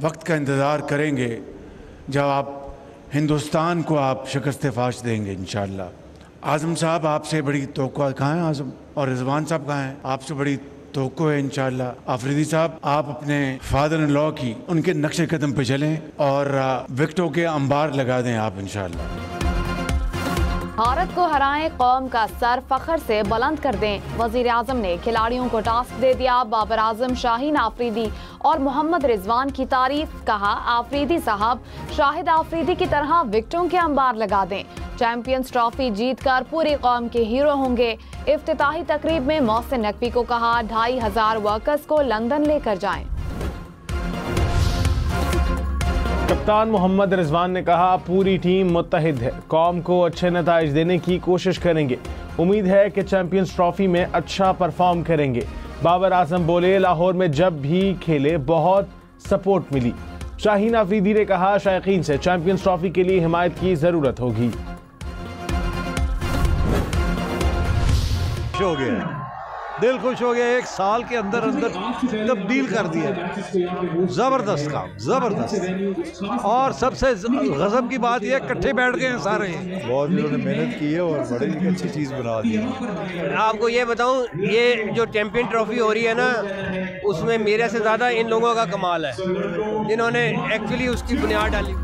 वक्त का इंतज़ार करेंगे जब आप हिंदुस्तान को आप शिकस्त फाश देंगे इंशाअल्लाह। आज़म साहब आपसे बड़ी तवक्को, कहाँ हैं आज़म? और रिजवान साहब कहाँ हैं? आपसे बड़ी तवक्को है इंशाअल्लाह। आफरीदी साहब, आप अपने फादर इन लॉ की उनके नक्शे कदम पे चलें और विकेटों के अंबार लगा दें आप इंशाअल्लाह। भारत को हराएं, कौम का सर फख्र से बुलंद कर दें। वजीर आजम ने खिलाड़ियों को टास्क दे दिया। बाबर आजम, शाहीन आफरीदी और मोहम्मद रिजवान की तारीफ। कहा, आफरीदी साहब शाहिद आफरीदी की तरह विकेटों के अंबार लगा दें। चैंपियंस ट्रॉफी जीतकर पूरी कौम के हीरो होंगे। इफ्तिताही तकरीब में मोहसिन नकवी को कहा, 2500 वर्कर्स को लंदन लेकर जाएं। कप्तान मोहम्मद रिजवान ने कहा, पूरी टीम मुत्तहिद है, कौम को अच्छे नताइज देने की कोशिश करेंगे। उम्मीद है कि चैंपियंस ट्रॉफी में अच्छा परफॉर्म करेंगे। बाबर आजम बोले, लाहौर में जब भी खेले बहुत सपोर्ट मिली। शाहीन आफरीदी ने कहा, शायकीन से चैंपियंस ट्रॉफी के लिए हिमायत की जरूरत होगी। हो गया, दिल खुश हो गया। एक साल के अंदर अंदर तब्दील कर दिया। जबरदस्त काम, जबरदस्त। और सबसे गजब की बात यह, इकट्ठे बैठ गए हैं सारे। बहुत इन्होंने मेहनत की है और बड़ी अच्छी चीज बना दी है। आपको ये बताऊं, ये जो चैंपियन ट्रॉफी हो रही है ना, उसमें मेरे से ज्यादा इन लोगों का कमाल है जिन्होंने एक्चुअली उसकी बुनियाद डाली।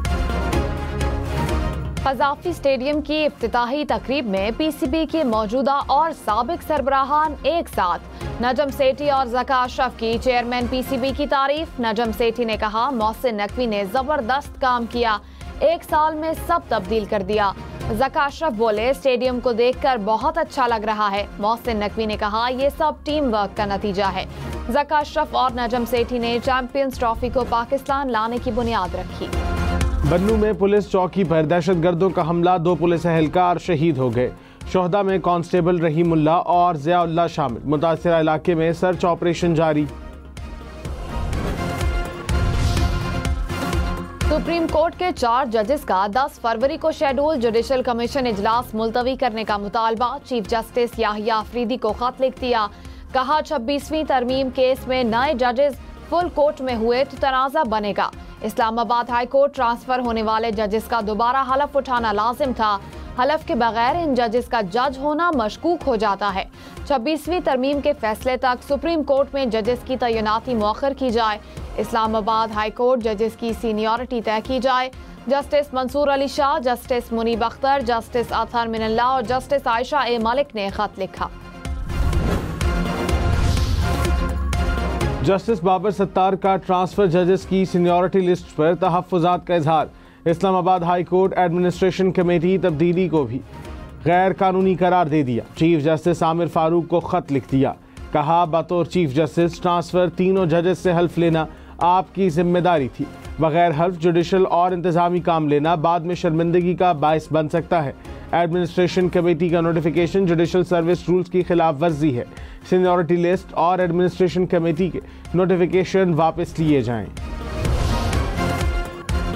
कज़ाफ़ी स्टेडियम की इफ्तिताही तकरीब में पीसीबी के मौजूदा और साबिक सरबराहान एक साथ। नजम सेठी और ज़का अशरफ की चेयरमैन पीसीबी की तारीफ। नजम सेठी ने कहा, मोहसिन नकवी ने जबरदस्त काम किया, एक साल में सब तब्दील कर दिया। ज़का अशरफ बोले, स्टेडियम को देखकर बहुत अच्छा लग रहा है। मोहसिन नकवी ने कहा, ये सब टीम वर्क का नतीजा है। ज़का अशरफ और नजम सेठी ने चैंपियंस ट्रॉफी को पाकिस्तान लाने की बुनियाद रखी। बन्नू में पुलिस चौकी पर दहशतगर्दों का हमला, 2 पुलिस एहलकार शहीद हो गए। शोहदा में कांस्टेबल रहीमुल्लाह और ज़ियाउल्लाह शामिल। मुतासिरा इलाके में सर्च ऑपरेशन जारी। सुप्रीम कोर्ट के 4 जजेस का 10 फरवरी को शेड्यूल जुडिशल कमीशन इजलास मुलतवी करने का मुतालबा। चीफ जस्टिस याहिया आफरीदी को खत लिख दिया। कहा, 26वीं तरमीम केस में नए जजेस फुल कोर्ट में हुए तो तनाज़ा बनेगा। इस्लामाबाद हाई कोर्ट ट्रांसफर होने वाले जजेस का दोबारा हलफ उठाना लाजिम था। हलफ के बगैर इन जजेस का जज होना मशकूक हो जाता है। 26वीं तरमीम के फैसले तक सुप्रीम कोर्ट में जजेस की तैनाती मौखर की जाए। इस्लामाबाद हाई कोर्ट जजेस की सीनियरिटी तय की जाए। Justice Mansoor Ali Shah, justice Munib Akhtar, justice Athar Minallah और जस्टिस आयशा ए मलिक ने खत लिखा। जस्टिस बाबर सत्तार का ट्रांसफर जजेस की सीनियरिटी लिस्ट पर तहफ़्फ़ुज़ात का इजहार। Islamabad high court administration committee तब्दीली को भी गैर कानूनी करार दे दिया। चीफ जस्टिस आमिर फारूक को खत लिख दिया। कहा, बतौर चीफ जस्टिस ट्रांसफर तीनों जजेस से हल्फ लेना आपकी जिम्मेदारी थी। बगैर हल्फ जुडिशल और इंतजामी काम लेना बाद में शर्मिंदगी का बायस बन सकता है। एडमिनिस्ट्रेशन कमेटी का नोटिफिकेशन जुडिशल सर्विस रूल्स की खिलाफ वर्जी है। सीनियरिटी लिस्ट और एडमिनिस्ट्रेशन कमेटी के नोटिफिकेशन वापस लिए जाएं।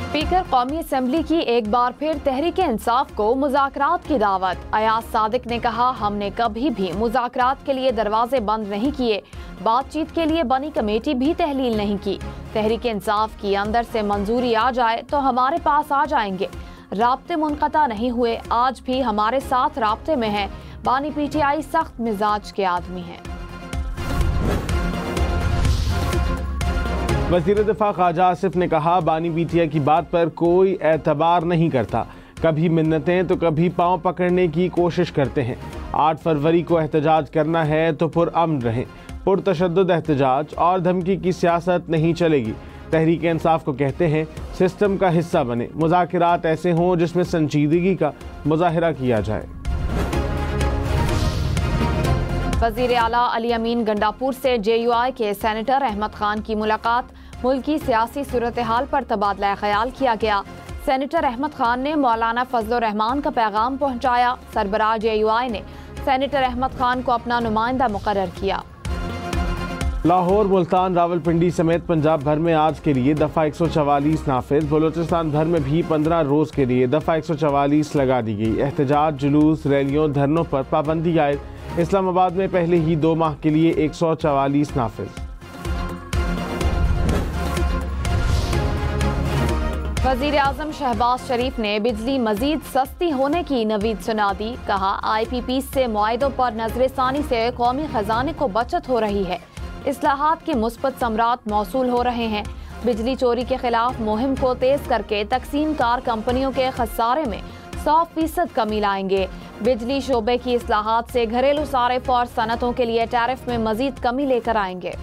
स्पीकर कौमी असम्बली की एक बार फिर तहरीक इंसाफ को मुज़ाकरात की दावत। अयाज सादिक ने कहा, हमने कभी भी मुज़ाकरात के लिए दरवाजे बंद नहीं किए, बातचीत के लिए बनी कमेटी भी तहलील नहीं की। तहरीक इंसाफ की अंदर से मंजूरी आ जाए तो हमारे पास आ जाएंगे। राब्ते मुनक़ता नहीं हुए, आज भी हमारे साथ राब्ते में है। बानी पीटीआई सख्त मिजाज के आदमी हैं। वज़ीर दिफा ख्वाजा आसिफ ने कहा, बानी पीटीआई की बात पर कोई एतबार नहीं करता, कभी मिन्नतें तो कभी पाँव पकड़ने की कोशिश करते हैं। 8 फरवरी को एहतजाज करना है तो पुरअमन रहें। पुरतशद्दुद एहतजाज और धमकी की सियासत नहीं चलेगी। तहरीक इंसाफ को कहते हैं सिस्टम का हिस्सा बने, मुज़ाकरात ऐसे हों जिसमें संजीदगी का मुज़ाहिरा किया जाए। वज़ीर आला अली अमीन गंडापुर से JUI के सेनेटर अहमद खान की मुलाकात। मुल्की सियासी सूरत हाल पर तबादला ख्याल किया गया। सेनेटर अहमद खान ने मौलाना फजल रहमान का पैगाम पहुँचाया। सरबराह JUI ने सेनेटर अहमद खान को अपना नुमाइंदा मुकर्रर किया। लाहौर, मुल्तान, रावलपिंडी समेत पंजाब भर में आज के लिए दफ़ा 144 नाफिज। बलोचिस्तान भर में भी 15 रोज़ के लिए दफ़ा 144 लगा दी गई। एहतजाज, जुलूस, रैलियों, धरनों पर पाबंदी आए। इस्लामाबाद में पहले ही 2 माह के लिए 144 नाफिज। वजीर आजम शहबाज शरीफ ने बिजली मजीद सस्ती होने की नवीद सुना दी। कहा IPP से मुआहदों पर नजरसानी से कौमी खजाने को बचत हो रही है। इस्लाहात के मुस्बत समरात मौसूल हो रहे हैं। बिजली चोरी के खिलाफ मुहिम को तेज करके तकसीम कार कंपनियों के खसारे में 100% कमी लाएंगे। बिजली शोबे की इस्लाहात से घरेलू सारिफ और सनतों के लिए टैरिफ में मजीद कमी लेकर आएंगे।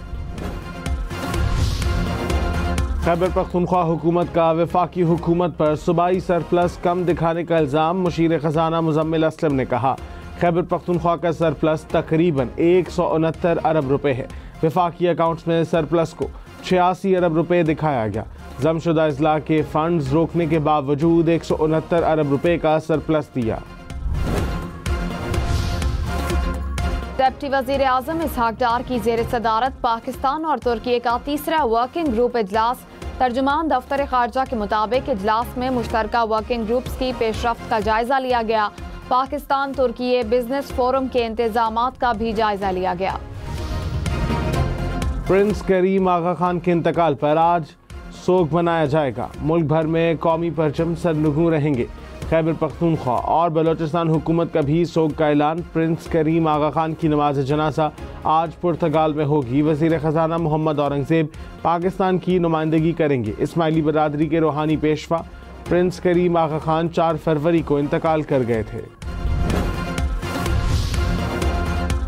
खैबर पख्तूनख्वा हुकूमत का वफाकी हुकूमत पर सूबाई सरप्लस कम दिखाने का इल्ज़ाम। मुशीर खजाना मुजम्मिल असलम ने कहा खैबर पख्तूनख्वा का सरप्लस तकरीबन 169 अरब रुपए है। वफाकी अकाउंट्स में सरप्लस को 86 अरब रुपए दिखाया गया। जमशुदा अजला के फंड्स रोकने के बावजूद 169 अरब रुपए का सरप्लस दिया। डिप्टी वजीर आजम इसहाक डार की जेर सदारत पाकिस्तान और तुर्की का तीसरा वर्किंग ग्रुप इजलास। तर्जुमान दफ्तर खारजा के मुताबिक इजलास में मुश्तरका वर्किंग ग्रुप्स की पेशरफ्त का जायजा लिया गया। पाकिस्तान तुर्की बिजनेस फोरम के इंतजामात का भी जायजा लिया गया। प्रिंस करीम आगा खान के इंतकाल पर आज सोग मनाया जाएगा। मुल्क भर में कौमी परचम सरनगू रहेंगे। खैबर पख्तूनख्वा और बलोचिस्तान हुकूमत का भी सोग का ऐलान। प्रिंस करीम आगा खान की नमाज जनाजा आज पुर्तगाल में होगी। वजीर खजाना मोहम्मद औरंगजेब पाकिस्तान की नुमाइंदगी करेंगे। इस्माइली बरादरी के रूहानी पेशवा प्रिंस करीम आगा खान 4 फरवरी को इंतकाल कर गए थे।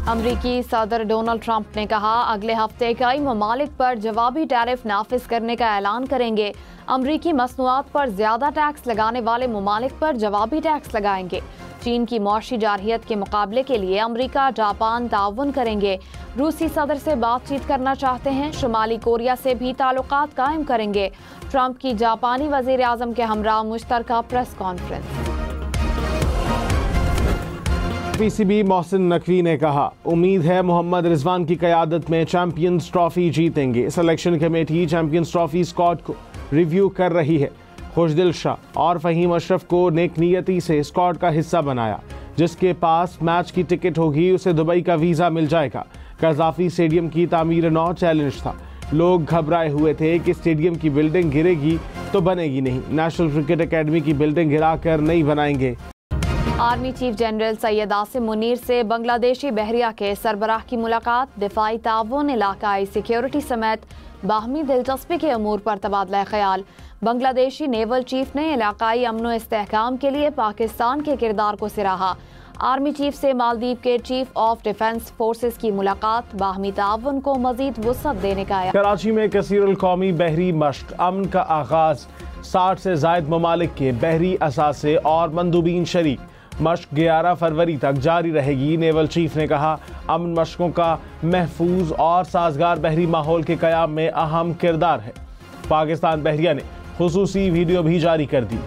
अमरीकी सदर डोनाल्ड ट्रंप ने कहा अगले हफ्ते कई ममालिक पर जवाबी टैरिफ नाफिज करने का ऐलान करेंगे। अमरीकी मसनूआत पर ज्यादा टैक्स लगाने वाले ममालिक पर जवाबी टैक्स लगाएंगे। चीन की मौशी जारहियत के मुकाबले के लिए अमरीका जापान ताउन करेंगे। रूसी सदर से बातचीत करना चाहते हैं। शुमाली कोरिया से भी ताल्लुकात कायम करेंगे। ट्रंप की जापानी वजीर आजम के हमरा मुश्तरका press conference. PCB Mohsin Naqvi ने कहा उम्मीद है मोहम्मद रिजवान की क़यादत में चैंपियंस ट्रॉफी जीतेंगे। Selection committee champions trophy squad को रिव्यू कर रही है। खुशदिल शाह और फ़हीम अशरफ को नेकनीयती से स्क्वाड का हिस्सा बनाया। जिसके पास मैच की टिकट होगी उसे दुबई का वीज़ा मिल जाएगा। कज़ाफ़ी स्टेडियम की तामीर नौ चैलेंज था। लोग घबराए हुए थे कि स्टेडियम की बिल्डिंग गिरेगी तो बनेगी नहीं। नेशनल क्रिकेट अकेडमी की बिल्डिंग गिराकर नहीं बनाएंगे। Army chief general Syed Asim Munir से बांग्लादेशी बहरिया के सरबराह की मुलाकात। दिफाई ताउन, इलाकाई सिक्योरिटी समेत बाहमी दिलचस्पी के अमूर पर तबादला ख्याल। बांग्लादेशी नेवल चीफ ने इलाकाई अमन व इस्तेहकाम के लिए पाकिस्तान के किरदार को सराहा। आर्मी चीफ से मालदीव के चीफ ऑफ डिफेंस फोर्सेस की मुलाकात। बाहमी ताउन को मजीद वुसअत देने का। कराची में कसीरुल कौमी बहरी मश्क अमन का आगाज। 60 से जायद ममालिक के बहरी असासे और मंदूबीन शरीक। मश्क 11 फरवरी तक जारी रहेगी। नेवल चीफ ने कहा अमन मशकों का महफूज और साजगार बहरी माहौल के क़याम में अहम किरदार है। पाकिस्तान बहरिया ने खुसूसी वीडियो भी जारी कर दी।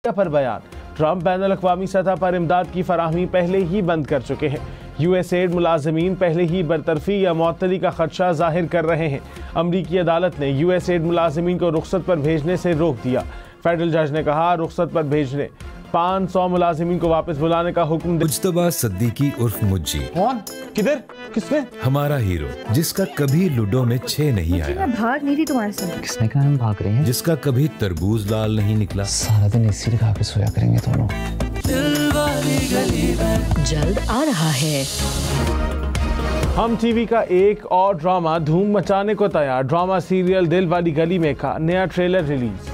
पर बयान ट्रंप बैनुल-अक़वामी सतह पर इमदाद की फराहमी पहले ही बंद कर चुके हैं। USAID मुलाजमीन पहले ही बरतरफी या मुअत्तली का खदशा जाहिर कर रहे हैं। अमरीकी अदालत ने USAID मुलाजमीन को रुख्सत पर भेजने से रोक दिया। फेडरल जज ने कहा रुख्सत पर भेजने 500 मुलाजिमीन को वापस बुलाने का हुक्म। मुज्तबा सिद्दीकी उर्फ मुज्जी। कौन? किधर? किसने? हमारा हीरो जिसका कभी लूडो में 6 नहीं आया। मैं भाग नहीं रही तुम्हारे साथ। किसने कहा हम भाग रहे हैं? जिसका कभी तरबूज लाल नहीं निकला। सारा दिन इसी लगा के सोया करेंगे दोनों। जल्द आ रहा है। हम टीवी का एक और ड्रामा धूम मचाने को तैयार। ड्रामा सीरियल दिल वाली गली में का नया ट्रेलर रिलीज।